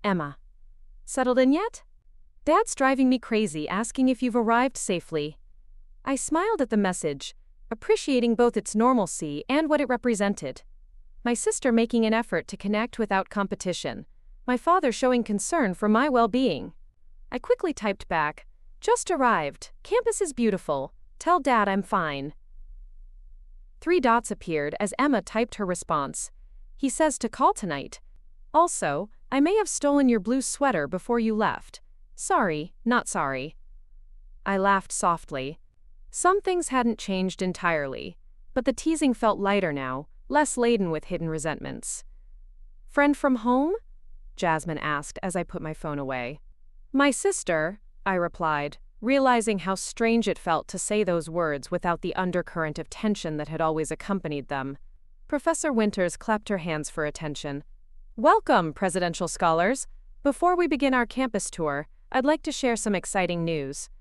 "Emma. Settled in yet? Dad's driving me crazy asking if you've arrived safely." I smiled at the message, appreciating both its normalcy and what it represented. My sister making an effort to connect without competition. My father showing concern for my well-being. I quickly typed back, "Just arrived. Campus is beautiful. Tell Dad I'm fine." 3 dots appeared as Emma typed her response. "He says to call tonight. Also, I may have stolen your blue sweater before you left. Sorry, not sorry." I laughed softly. Some things hadn't changed entirely, but the teasing felt lighter now, less laden with hidden resentments. "Friend from home?" Jasmine asked as I put my phone away. "My sister," I replied, realizing how strange it felt to say those words without the undercurrent of tension that had always accompanied them. Professor Winters clapped her hands for attention. "Welcome, Presidential Scholars! Before we begin our campus tour, I'd like to share some exciting news.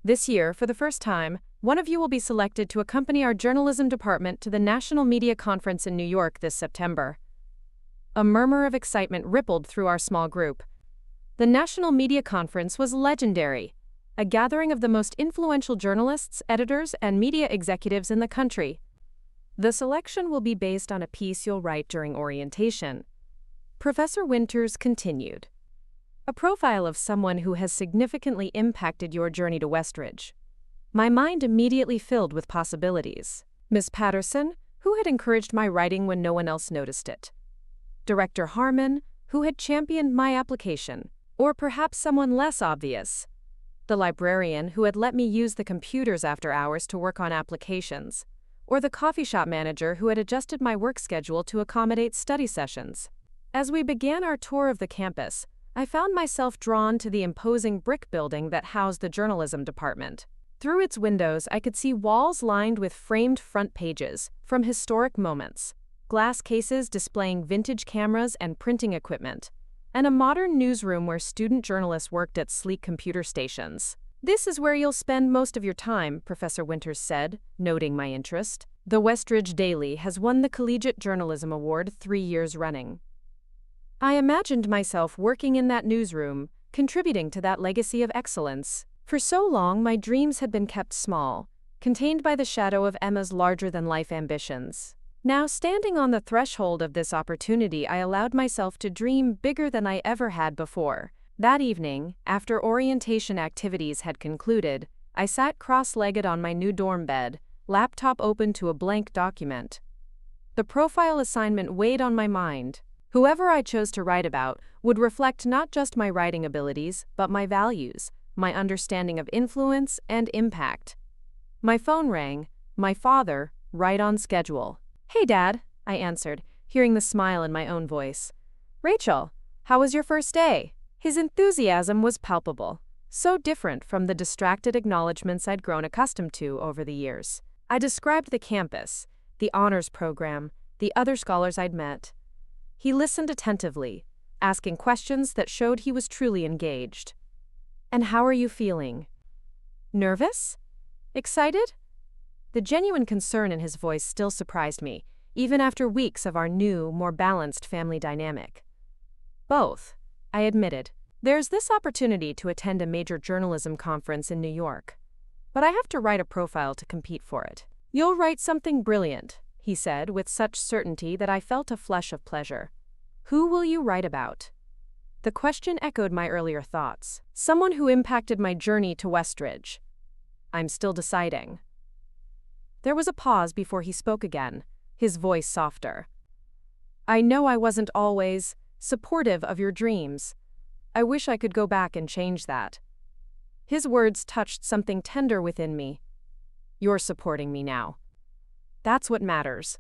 This year, for the first time, one of you will be selected to accompany our journalism department to the National Media Conference in New York this September." A murmur of excitement rippled through our small group. The National Media Conference was legendary, a gathering of the most influential journalists, editors, and media executives in the country. "The selection will be based on a piece you'll write during orientation," Professor Winters continued. "A profile of someone who has significantly impacted your journey to Westridge." My mind immediately filled with possibilities. Miss Patterson, who had encouraged my writing when no one else noticed it. Director Harmon, who had championed my application. Or perhaps someone less obvious. The librarian who had let me use the computers after hours to work on applications. Or the coffee shop manager who had adjusted my work schedule to accommodate study sessions. As we began our tour of the campus, I found myself drawn to the imposing brick building that housed the journalism department. Through its windows, I could see walls lined with framed front pages from historic moments, glass cases displaying vintage cameras and printing equipment, and a modern newsroom where student journalists worked at sleek computer stations. "This is where you'll spend most of your time," Professor Winters said, noting my interest. "The Westridge Daily has won the Collegiate Journalism Award 3 years running." I imagined myself working in that newsroom, contributing to that legacy of excellence. For so long, my dreams had been kept small, contained by the shadow of Emma's larger-than-life ambitions. Now, standing on the threshold of this opportunity, I allowed myself to dream bigger than I ever had before. That evening, after orientation activities had concluded, I sat cross-legged on my new dorm bed, laptop open to a blank document. The profile assignment weighed on my mind. Whoever I chose to write about would reflect not just my writing abilities, but my values, my understanding of influence and impact. My phone rang. My father, right on schedule. "Hey, Dad," I answered, hearing the smile in my own voice. "Rachel, how was your first day?" His enthusiasm was palpable, so different from the distracted acknowledgments I'd grown accustomed to over the years. I described the campus, the honors program, the other scholars I'd met. He listened attentively, asking questions that showed he was truly engaged. "And how are you feeling? Nervous? Excited?" The genuine concern in his voice still surprised me, even after weeks of our new, more balanced family dynamic. "Both," I admitted. "There's this opportunity to attend a major journalism conference in New York, but I have to write a profile to compete for it." "You'll write something brilliant," he said with such certainty that I felt a flush of pleasure. "Who will you write about?" The question echoed my earlier thoughts. "Someone who impacted my journey to Westridge." "I'm still deciding." There was a pause before he spoke again, his voice softer. "I know I wasn't always supportive of your dreams. I wish I could go back and change that." His words touched something tender within me. "You're supporting me now. That's what matters."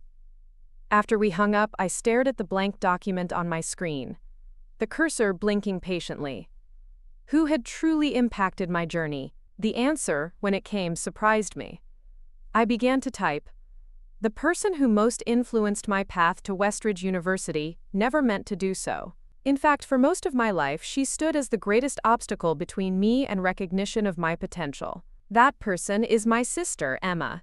After we hung up, I stared at the blank document on my screen, the cursor blinking patiently. Who had truly impacted my journey? The answer, when it came, surprised me. I began to type. The person who most influenced my path to Westridge University never meant to do so. In fact, for most of my life, she stood as the greatest obstacle between me and recognition of my potential. That person is my sister, Emma.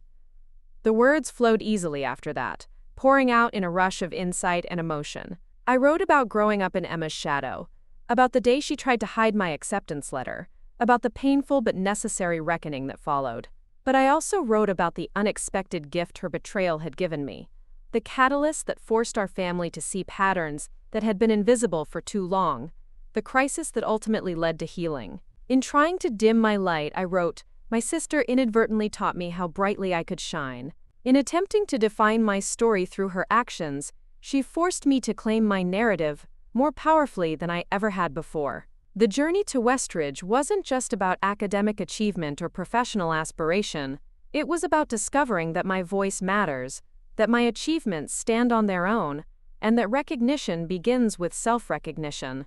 The words flowed easily after that, pouring out in a rush of insight and emotion. I wrote about growing up in Emma's shadow, about the day she tried to hide my acceptance letter, about the painful but necessary reckoning that followed. But I also wrote about the unexpected gift her betrayal had given me, the catalyst that forced our family to see patterns that had been invisible for too long, the crisis that ultimately led to healing. In trying to dim my light, I wrote, "My sister inadvertently taught me how brightly I could shine. In attempting to define my story through her actions, she forced me to claim my narrative more powerfully than I ever had before." The journey to Westridge wasn't just about academic achievement or professional aspiration. It was about discovering that my voice matters, that my achievements stand on their own, and that recognition begins with self-recognition.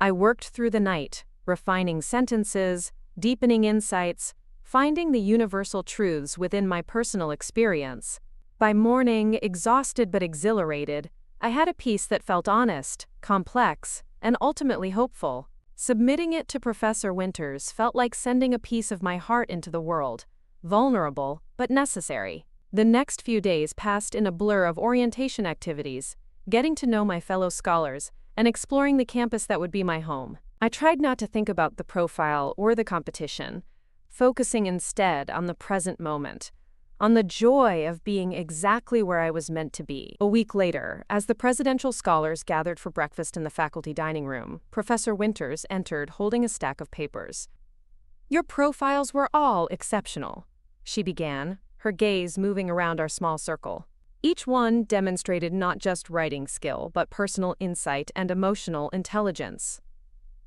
I worked through the night, refining sentences, deepening insights, finding the universal truths within my personal experience. By morning, exhausted but exhilarated, I had a piece that felt honest, complex, and ultimately hopeful. Submitting it to Professor Winters felt like sending a piece of my heart into the world, vulnerable but necessary. The next few days passed in a blur of orientation activities, getting to know my fellow scholars, and exploring the campus that would be my home. I tried not to think about the profile or the competition, focusing instead on the present moment, on the joy of being exactly where I was meant to be. A week later, as the presidential scholars gathered for breakfast in the faculty dining room, Professor Winters entered holding a stack of papers. "Your profiles were all exceptional," she began, her gaze moving around our small circle. Each one demonstrated not just writing skill, but personal insight and emotional intelligence.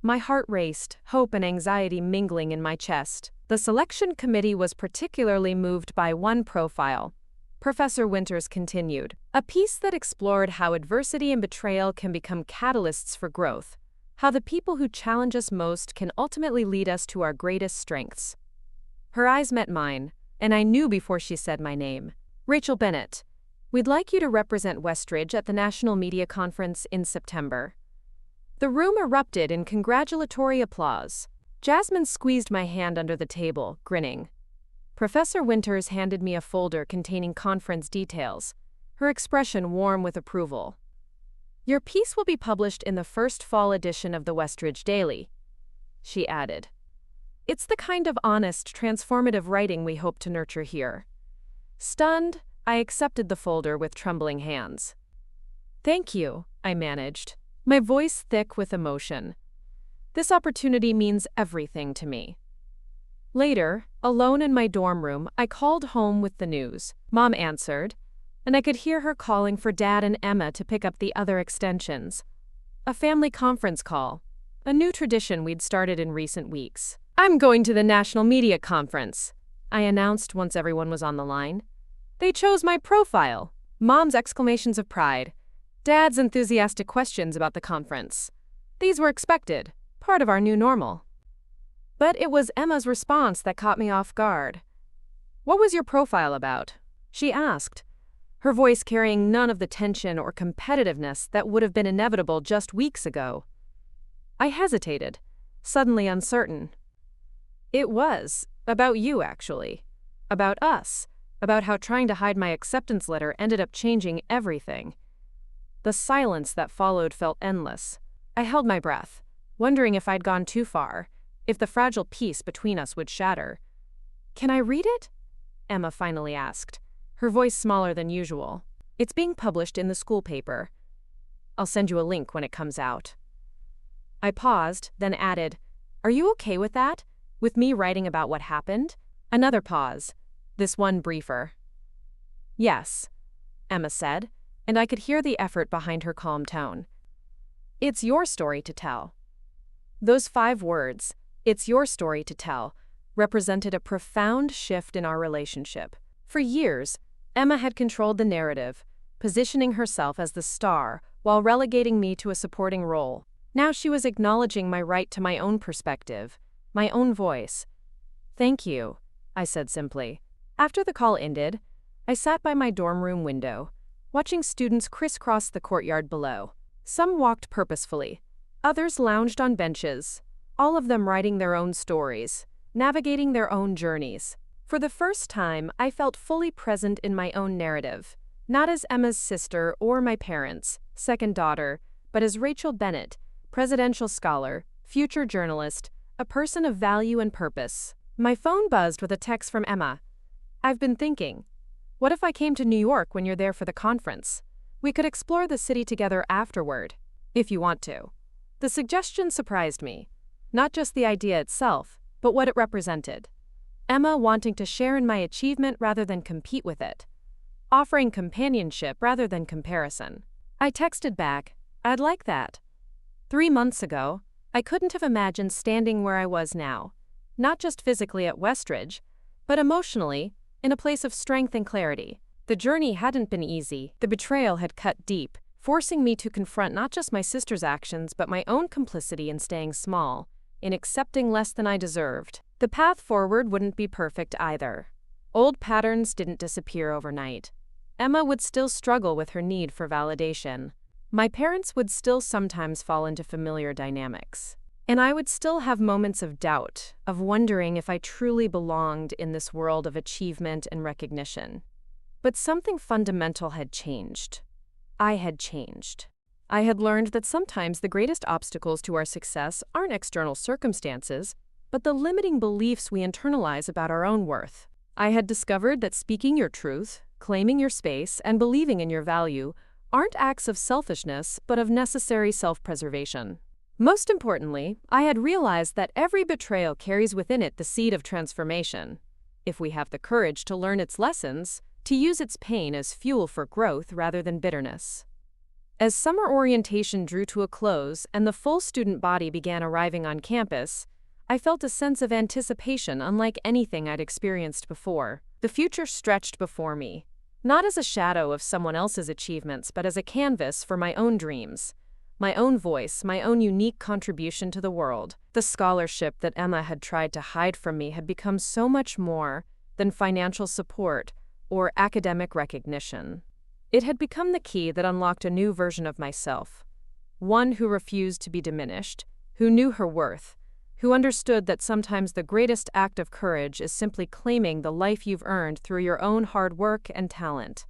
My heart raced, hope and anxiety mingling in my chest. The selection committee was particularly moved by one profile. Professor Winters continued, a piece that explored how adversity and betrayal can become catalysts for growth, how the people who challenge us most can ultimately lead us to our greatest strengths. Her eyes met mine, and I knew before she said my name. Rachel Bennett, we'd like you to represent Westridge at the National Media Conference in September. The room erupted in congratulatory applause. Jasmine squeezed my hand under the table, grinning. Professor Winters handed me a folder containing conference details, her expression warm with approval. Your piece will be published in the first fall edition of the Westridge Daily, she added. It's the kind of honest, transformative writing we hope to nurture here. Stunned, I accepted the folder with trembling hands. Thank you, I managed, my voice thick with emotion. This opportunity means everything to me. Later, alone in my dorm room, I called home with the news. Mom answered, and I could hear her calling for Dad and Emma to pick up the other extensions. A family conference call, a new tradition we'd started in recent weeks. I'm going to the National Media Conference, I announced once everyone was on the line. They chose my profile. Mom's exclamations of pride. Dad's enthusiastic questions about the conference. These were expected, part of our new normal. But it was Emma's response that caught me off guard. What was your profile about? She asked, her voice carrying none of the tension or competitiveness that would have been inevitable just weeks ago. I hesitated, suddenly uncertain. It was about you, actually. About us. About how trying to hide my acceptance letter ended up changing everything. The silence that followed felt endless. I held my breath, wondering if I'd gone too far, if the fragile peace between us would shatter. Can I read it? Emma finally asked, her voice smaller than usual. It's being published in the school paper. I'll send you a link when it comes out. I paused, then added, Are you okay with that? With me writing about what happened? Another pause, this one briefer. Yes, Emma said, and I could hear the effort behind her calm tone. It's your story to tell. Those 5 words, it's your story to tell, represented a profound shift in our relationship. For years, Emma had controlled the narrative, positioning herself as the star while relegating me to a supporting role. Now she was acknowledging my right to my own perspective, my own voice. Thank you, I said simply. After the call ended, I sat by my dorm room window, watching students crisscross the courtyard below. Some walked purposefully, others lounged on benches, all of them writing their own stories, navigating their own journeys. For the first time, I felt fully present in my own narrative, not as Emma's sister or my parents' second daughter, but as Rachel Bennett, presidential scholar, future journalist, a person of value and purpose. My phone buzzed with a text from Emma. I've been thinking, what if I came to New York when you're there for the conference? We could explore the city together afterward, if you want to. The suggestion surprised me, not just the idea itself, but what it represented. Emma wanting to share in my achievement rather than compete with it, offering companionship rather than comparison. I texted back, I'd like that. 3 months ago, I couldn't have imagined standing where I was now, not just physically at Westridge, but emotionally, in a place of strength and clarity. The journey hadn't been easy. The betrayal had cut deep, forcing me to confront not just my sister's actions, but my own complicity in staying small, in accepting less than I deserved. The path forward wouldn't be perfect either. Old patterns didn't disappear overnight. Emma would still struggle with her need for validation. My parents would still sometimes fall into familiar dynamics. And I would still have moments of doubt, of wondering if I truly belonged in this world of achievement and recognition. But something fundamental had changed. I had changed. I had learned that sometimes the greatest obstacles to our success aren't external circumstances, but the limiting beliefs we internalize about our own worth. I had discovered that speaking your truth, claiming your space, and believing in your value aren't acts of selfishness, but of necessary self-preservation. Most importantly, I had realized that every betrayal carries within it the seed of transformation. If we have the courage to learn its lessons, to use its pain as fuel for growth rather than bitterness. As summer orientation drew to a close and the full student body began arriving on campus, I felt a sense of anticipation unlike anything I'd experienced before. The future stretched before me, not as a shadow of someone else's achievements, but as a canvas for my own dreams. My own voice, my own unique contribution to the world. The scholarship that Emma had tried to hide from me had become so much more than financial support or academic recognition. It had become the key that unlocked a new version of myself, one who refused to be diminished, who knew her worth, who understood that sometimes the greatest act of courage is simply claiming the life you've earned through your own hard work and talent.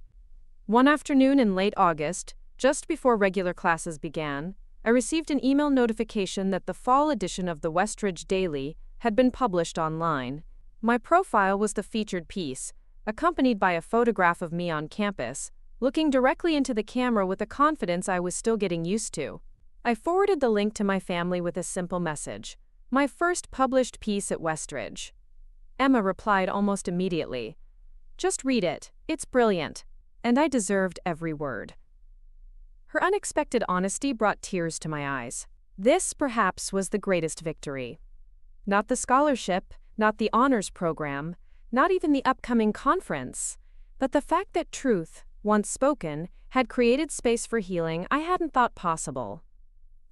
One afternoon in late August, just before regular classes began, I received an email notification that the fall edition of the Westridge Daily had been published online. My profile was the featured piece, accompanied by a photograph of me on campus, looking directly into the camera with a confidence I was still getting used to. I forwarded the link to my family with a simple message: my first published piece at Westridge. Emma replied almost immediately, "Just read it, it's brilliant." And I deserved every word. Her unexpected honesty brought tears to my eyes. This, perhaps, was the greatest victory. Not the scholarship, not the honors program, not even the upcoming conference, but the fact that truth, once spoken, had created space for healing I hadn't thought possible.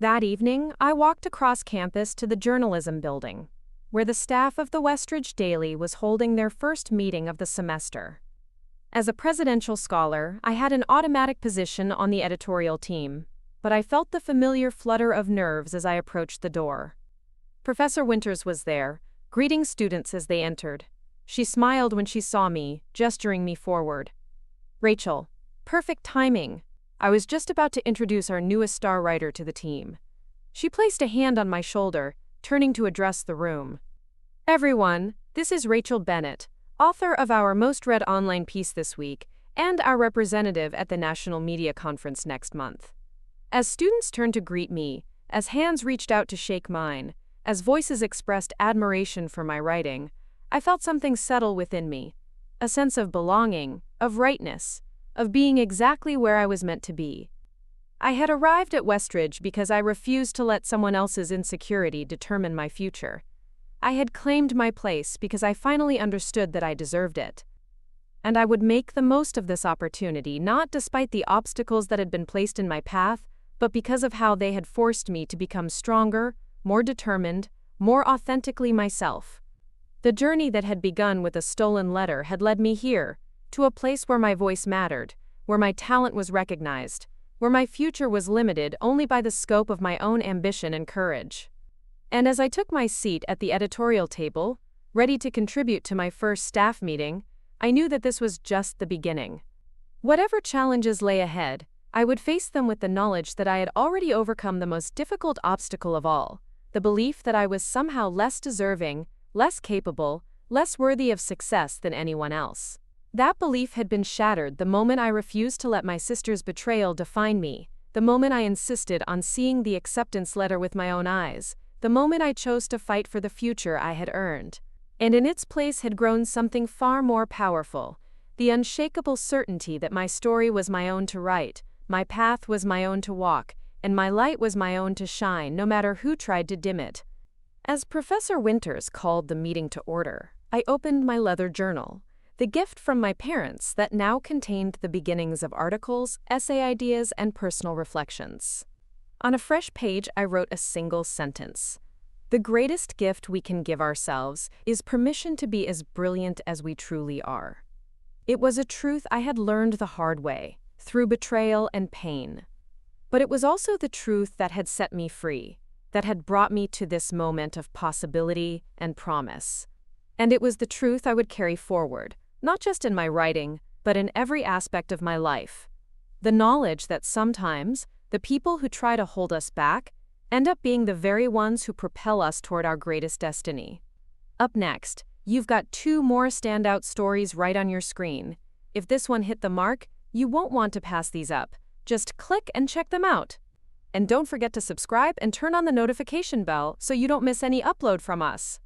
That evening, I walked across campus to the journalism building, where the staff of the Westridge Daily was holding their first meeting of the semester. As a presidential scholar, I had an automatic position on the editorial team, but I felt the familiar flutter of nerves as I approached the door. Professor Winters was there, greeting students as they entered. She smiled when she saw me, gesturing me forward. "Rachel, perfect timing. I was just about to introduce our newest star writer to the team." She placed a hand on my shoulder, turning to address the room. "Everyone, this is Rachel Bennett, author of our most read online piece this week, and our representative at the National Media Conference next month." As students turned to greet me, as hands reached out to shake mine, as voices expressed admiration for my writing, I felt something settle within me, a sense of belonging, of rightness, of being exactly where I was meant to be. I had arrived at Westridge because I refused to let someone else's insecurity determine my future. I had claimed my place because I finally understood that I deserved it. And I would make the most of this opportunity, not despite the obstacles that had been placed in my path, but because of how they had forced me to become stronger, more determined, more authentically myself. The journey that had begun with a stolen letter had led me here, to a place where my voice mattered, where my talent was recognized, where my future was limited only by the scope of my own ambition and courage. And as I took my seat at the editorial table, ready to contribute to my first staff meeting, I knew that this was just the beginning. Whatever challenges lay ahead, I would face them with the knowledge that I had already overcome the most difficult obstacle of all, the belief that I was somehow less deserving, less capable, less worthy of success than anyone else. That belief had been shattered the moment I refused to let my sister's betrayal define me, the moment I insisted on seeing the acceptance letter with my own eyes, the moment I chose to fight for the future I had earned. And in its place had grown something far more powerful, the unshakable certainty that my story was my own to write, my path was my own to walk, and my light was my own to shine, no matter who tried to dim it. As Professor Winters called the meeting to order, I opened my leather journal, the gift from my parents that now contained the beginnings of articles, essay ideas, and personal reflections. On a fresh page, I wrote a single sentence. The greatest gift we can give ourselves is permission to be as brilliant as we truly are. It was a truth I had learned the hard way, through betrayal and pain. But it was also the truth that had set me free, that had brought me to this moment of possibility and promise. And it was the truth I would carry forward, not just in my writing, but in every aspect of my life. The knowledge that sometimes, the people who try to hold us back end up being the very ones who propel us toward our greatest destiny. Up next, you've got 2 more standout stories right on your screen. If this one hit the mark, you won't want to pass these up. Just click and check them out. And don't forget to subscribe and turn on the notification bell so you don't miss any upload from us.